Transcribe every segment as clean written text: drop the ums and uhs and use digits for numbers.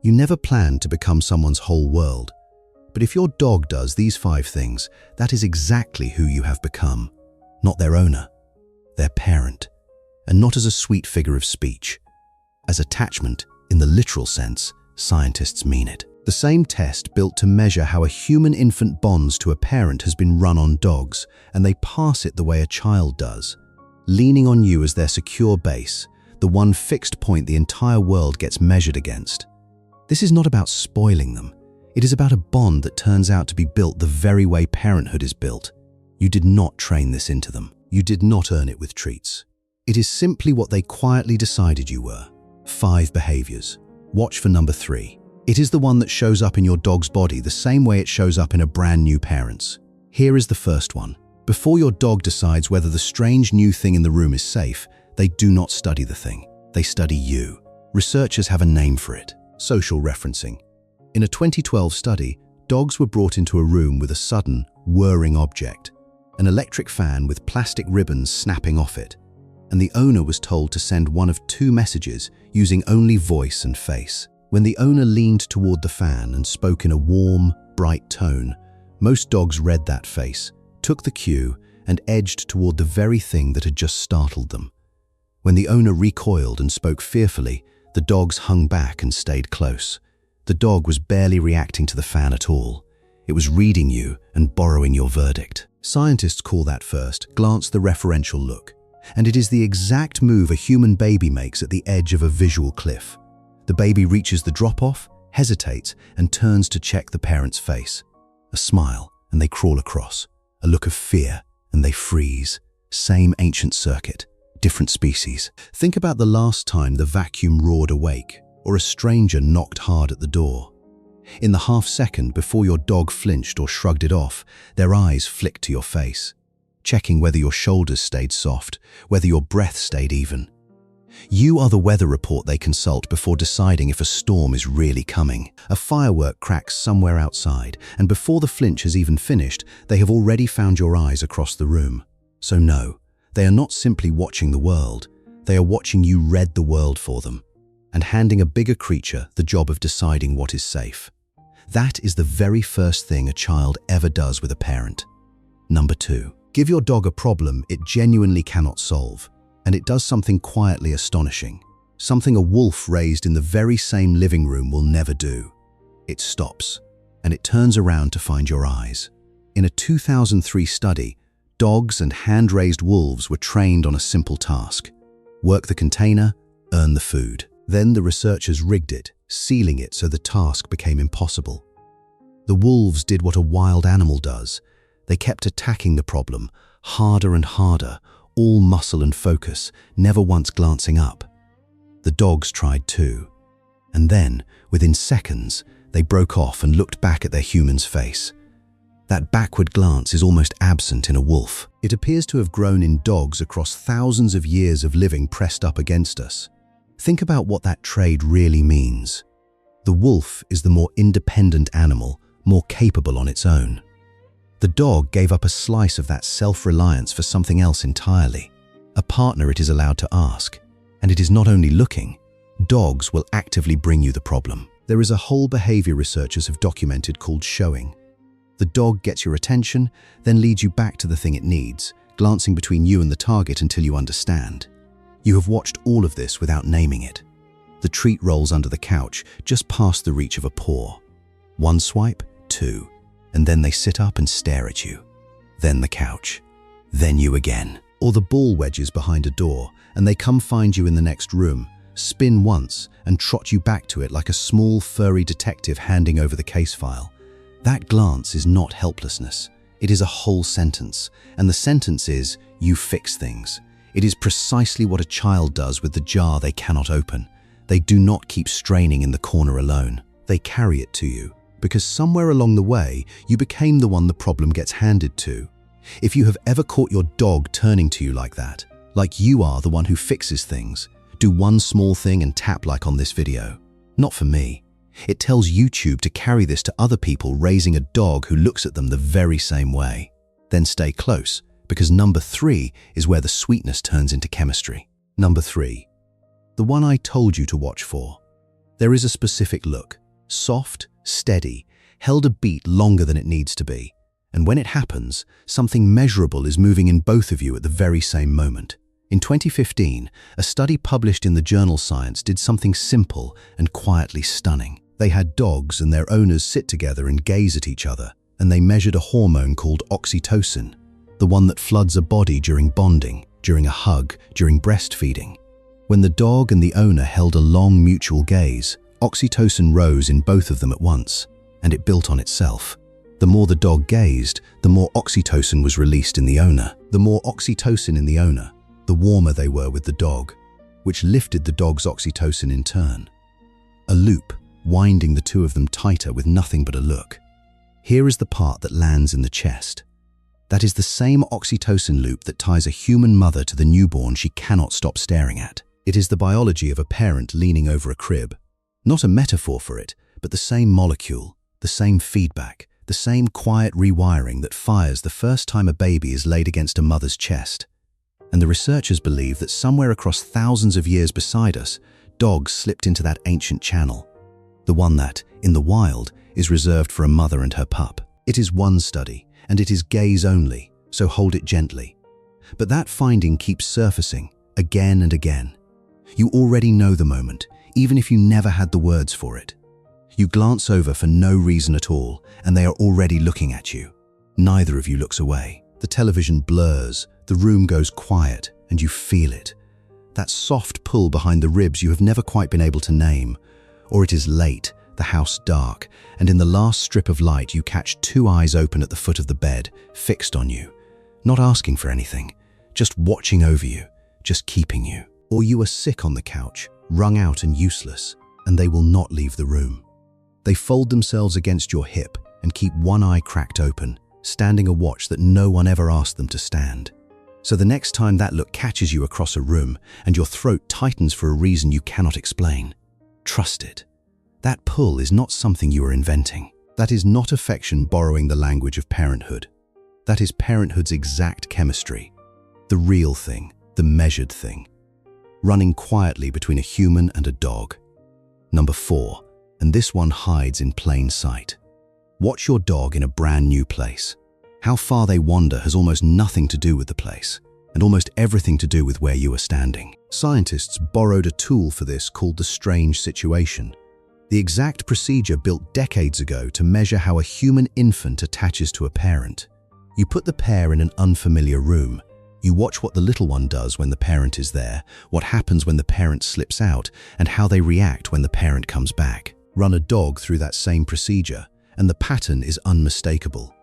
You never planned to become someone's whole world. But if your dog does these 5 things, that is exactly who you have become. Not their owner, their parent. And not as a sweet figure of speech. As attachment, in the literal sense, scientists mean it. The same test built to measure how a human infant bonds to a parent has been run on dogs, and they pass it the way a child does. Leaning on you as their secure base, the one fixed point the entire world gets measured against. This is not about spoiling them. It is about a bond that turns out to be built the very way parenthood is built. You did not train this into them. You did not earn it with treats. It is simply what they quietly decided you were. 5 behaviors. Watch for number 3. It is the one that shows up in your dog's body the same way it shows up in a brand new parent's. Here is the first one. Before your dog decides whether the strange new thing in the room is safe, they do not study the thing. They study you. Researchers have a name for it: social referencing. In a 2012 study, dogs were brought into a room with a sudden, whirring object, an electric fan with plastic ribbons snapping off it, and the owner was told to send one of 2 messages using only voice and face. When the owner leaned toward the fan and spoke in a warm, bright tone, most dogs read that face, took the cue, and edged toward the very thing that had just startled them. When the owner recoiled and spoke fearfully, the dogs hung back and stayed close. The dog was barely reacting to the fan at all. It was reading you and borrowing your verdict. Scientists call that first glance the referential look, and it is the exact move a human baby makes at the edge of a visual cliff. The baby reaches the drop-off, hesitates, and turns to check the parent's face. A smile, and they crawl across. A look of fear, and they freeze. Same ancient circuit, different species. Think about the last time the vacuum roared awake, or a stranger knocked hard at the door. In the half-second before your dog flinched or shrugged it off, their eyes flicked to your face, checking whether your shoulders stayed soft, whether your breath stayed even. You are the weather report they consult before deciding if a storm is really coming. A firework cracks somewhere outside, and before the flinch has even finished, they have already found your eyes across the room. So no, they are not simply watching the world. They are watching you read the world for them, and handing a bigger creature the job of deciding what is safe. That is the very first thing a child ever does with a parent. Number 2. Give your dog a problem it genuinely cannot solve. And it does something quietly astonishing, something a wolf raised in the very same living room will never do. It stops, and it turns around to find your eyes. In a 2003 study, dogs and hand-raised wolves were trained on a simple task: work the container, earn the food. Then the researchers rigged it, sealing it so the task became impossible. The wolves did what a wild animal does. They kept attacking the problem, harder and harder, all muscle and focus, never once glancing up. The dogs tried too. And then, within seconds, they broke off and looked back at their human's face. That backward glance is almost absent in a wolf. It appears to have grown in dogs across thousands of years of living pressed up against us. Think about what that trait really means. The wolf is the more independent animal, more capable on its own. The dog gave up a slice of that self-reliance for something else entirely, a partner it is allowed to ask. And it is not only looking. Dogs will actively bring you the problem. There is a whole behavior researchers have documented called showing. The dog gets your attention, then leads you back to the thing it needs, glancing between you and the target until you understand. You have watched all of this without naming it. The treat rolls under the couch, just past the reach of a paw. 1 swipe, 2. And then they sit up and stare at you. Then the couch. Then you again. Or the ball wedges behind a door, and they come find you in the next room, spin once, and trot you back to it like a small, furry detective handing over the case file. That glance is not helplessness. It is a whole sentence, and the sentence is, you fix things. It is precisely what a child does with the jar they cannot open. They do not keep straining in the corner alone. They carry it to you. Because somewhere along the way, you became the one the problem gets handed to. If you have ever caught your dog turning to you like that, like you are the one who fixes things, do one small thing and tap like on this video. Not for me. It tells YouTube to carry this to other people raising a dog who looks at them the very same way. Then stay close, because number 3 is where the sweetness turns into chemistry. Number 3. The one I told you to watch for. There is a specific look, soft, steady, held a beat longer than it needs to be. And when it happens, something measurable is moving in both of you at the very same moment. In 2015, a study published in the journal Science did something simple and quietly stunning. They had dogs and their owners sit together and gaze at each other, and they measured a hormone called oxytocin, the one that floods a body during bonding, during a hug, during breastfeeding. When the dog and the owner held a long mutual gaze, oxytocin rose in both of them at once, and it built on itself. The more the dog gazed, the more oxytocin was released in the owner. The more oxytocin in the owner, the warmer they were with the dog, which lifted the dog's oxytocin in turn. A loop, winding the two of them tighter with nothing but a look. Here is the part that lands in the chest. That is the same oxytocin loop that ties a human mother to the newborn she cannot stop staring at. It is the biology of a parent leaning over a crib. Not a metaphor for it, but the same molecule, the same feedback, the same quiet rewiring that fires the first time a baby is laid against a mother's chest. And the researchers believe that somewhere across thousands of years beside us, dogs slipped into that ancient channel. The one that, in the wild, is reserved for a mother and her pup. It is one study, and it is gaze only, so hold it gently. But that finding keeps surfacing, again and again. You already know the moment, even if you never had the words for it. You glance over for no reason at all, and they are already looking at you. Neither of you looks away. The television blurs, the room goes quiet, and you feel it. That soft pull behind the ribs you have never quite been able to name. Or it is late, the house dark, and in the last strip of light you catch two eyes open at the foot of the bed, fixed on you. Not asking for anything, just watching over you, just keeping you. Or you are sick on the couch, wrung out and useless, and they will not leave the room. They fold themselves against your hip and keep one eye cracked open, standing a watch that no one ever asked them to stand. So the next time that look catches you across a room and your throat tightens for a reason you cannot explain, trust it. That pull is not something you are inventing. That is not affection borrowing the language of parenthood. That is parenthood's exact chemistry. The real thing, the measured thing. Running quietly between a human and a dog. Number 4, and this one hides in plain sight. Watch your dog in a brand new place. How far they wander has almost nothing to do with the place, and almost everything to do with where you are standing. Scientists borrowed a tool for this called the strange situation. The exact procedure built decades ago to measure how a human infant attaches to a parent. You put the pair in an unfamiliar room. You watch what the little one does when the parent is there, what happens when the parent slips out, and how they react when the parent comes back. Run a dog through that same procedure, and the pattern is unmistakable.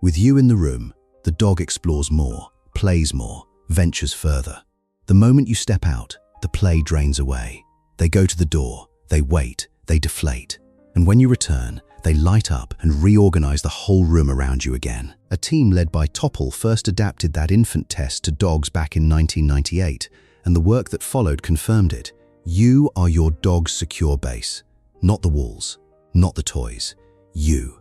With you in the room, the dog explores more, plays more, ventures further. The moment you step out, the play drains away. They go to the door, they wait, they deflate. And when you return, they light up and reorganize the whole room around you again. A team led by Topál first adapted that infant test to dogs back in 1998, and the work that followed confirmed it. You are your dog's secure base. Not the walls, not the toys. You.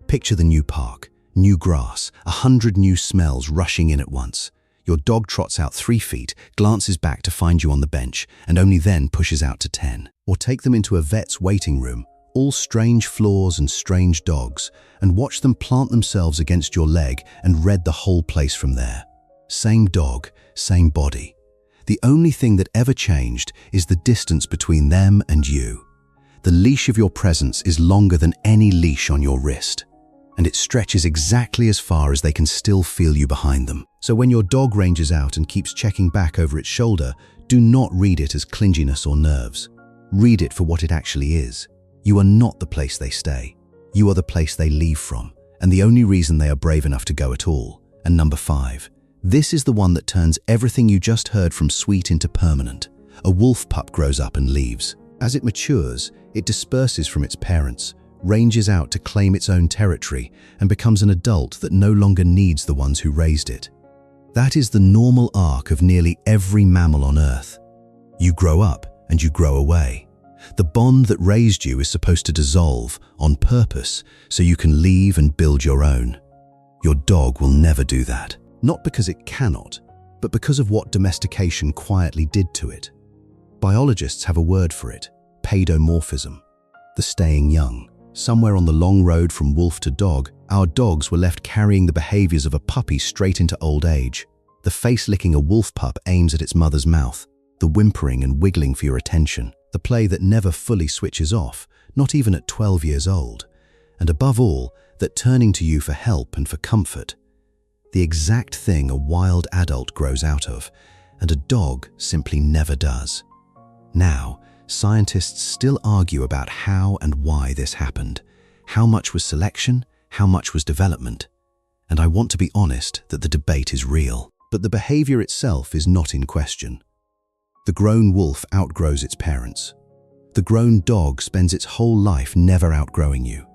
Picture the new park, new grass, 100 new smells rushing in at once. Your dog trots out 3 feet, glances back to find you on the bench, and only then pushes out to 10. Or take them into a vet's waiting room, all strange floors and strange dogs, and watch them plant themselves against your leg and read the whole place from there. Same dog, same body. The only thing that ever changed is the distance between them and you. The leash of your presence is longer than any leash on your wrist, and it stretches exactly as far as they can still feel you behind them. So when your dog ranges out and keeps checking back over its shoulder, do not read it as clinginess or nerves. Read it for what it actually is. You are not the place they stay. You are the place they leave from, and the only reason they are brave enough to go at all. And number 5. This is the one that turns everything you just heard from sweet into permanent. A wolf pup grows up and leaves. As it matures, it disperses from its parents, ranges out to claim its own territory, and becomes an adult that no longer needs the ones who raised it. That is the normal arc of nearly every mammal on Earth. You grow up and you grow away. The bond that raised you is supposed to dissolve on purpose so you can leave and build your own. Your dog will never do that. Not because it cannot, but because of what domestication quietly did to it. Biologists have a word for it: paidomorphism. the staying young. Somewhere on the long road from wolf to dog, our dogs were left carrying the behaviors of a puppy straight into old age. The face licking a wolf pup aims at its mother's mouth, the whimpering and wiggling for your attention, the play that never fully switches off, not even at 12 years old, and above all, that turning to you for help and for comfort. The exact thing a wild adult grows out of, and a dog simply never does. Now, scientists still argue about how and why this happened. How much was selection? How much was development? And I want to be honest that the debate is real. But the behavior itself is not in question. The grown wolf outgrows its parents. The grown dog spends its whole life never outgrowing you.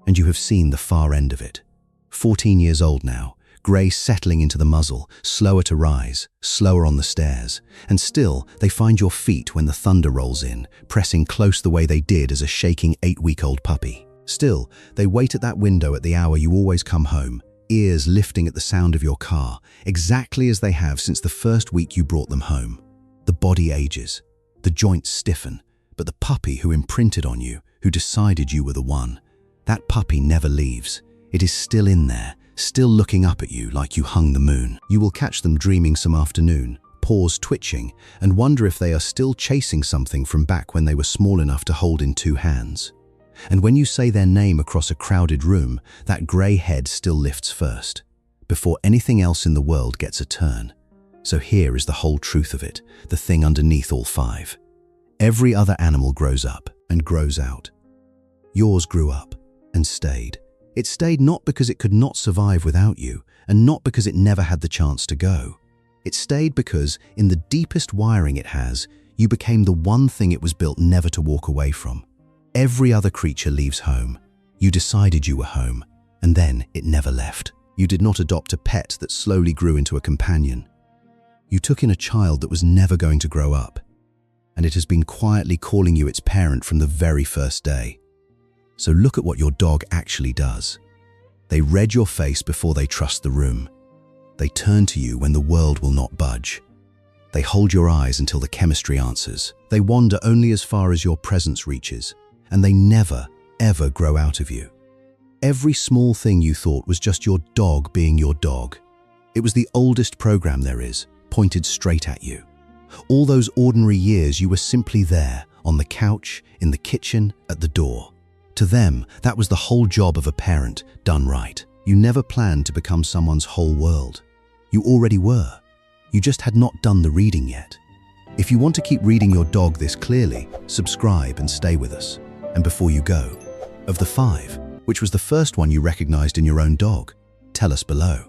And you have seen the far end of it. 14 years old now, grey settling into the muzzle, slower to rise, slower on the stairs. And still, they find your feet when the thunder rolls in, pressing close the way they did as a shaking 8-week-old puppy. Still, they wait at that window at the hour you always come home, ears lifting at the sound of your car, exactly as they have since the first week you brought them home. The body ages, the joints stiffen, but the puppy who imprinted on you, who decided you were the one, that puppy never leaves. It is still in there, still looking up at you like you hung the moon. You will catch them dreaming some afternoon, paws twitching, and wonder if they are still chasing something from back when they were small enough to hold in 2 hands. And when you say their name across a crowded room, that grey head still lifts first, before anything else in the world gets a turn. So here is the whole truth of it, the thing underneath all 5. Every other animal grows up and grows out. Yours grew up and stayed. It stayed not because it could not survive without you, and not because it never had the chance to go. It stayed because, in the deepest wiring it has, you became the one thing it was built never to walk away from. Every other creature leaves home. You decided you were home, and then it never left. You did not adopt a pet that slowly grew into a companion. You took in a child that was never going to grow up, and it has been quietly calling you its parent from the very first day. So look at what your dog actually does. They read your face before they trust the room. They turn to you when the world will not budge. They hold your eyes until the chemistry answers. They wander only as far as your presence reaches, and they never, ever grow out of you. Every small thing you thought was just your dog being your dog. It was the oldest program there is, pointed straight at you. All those ordinary years you were simply there, on the couch, in the kitchen, at the door. To them, that was the whole job of a parent, done right. You never planned to become someone's whole world. You already were. You just had not done the reading yet. If you want to keep reading your dog this clearly, subscribe and stay with us. And before you go, of the 5, which was the first one you recognized in your own dog? Tell us below.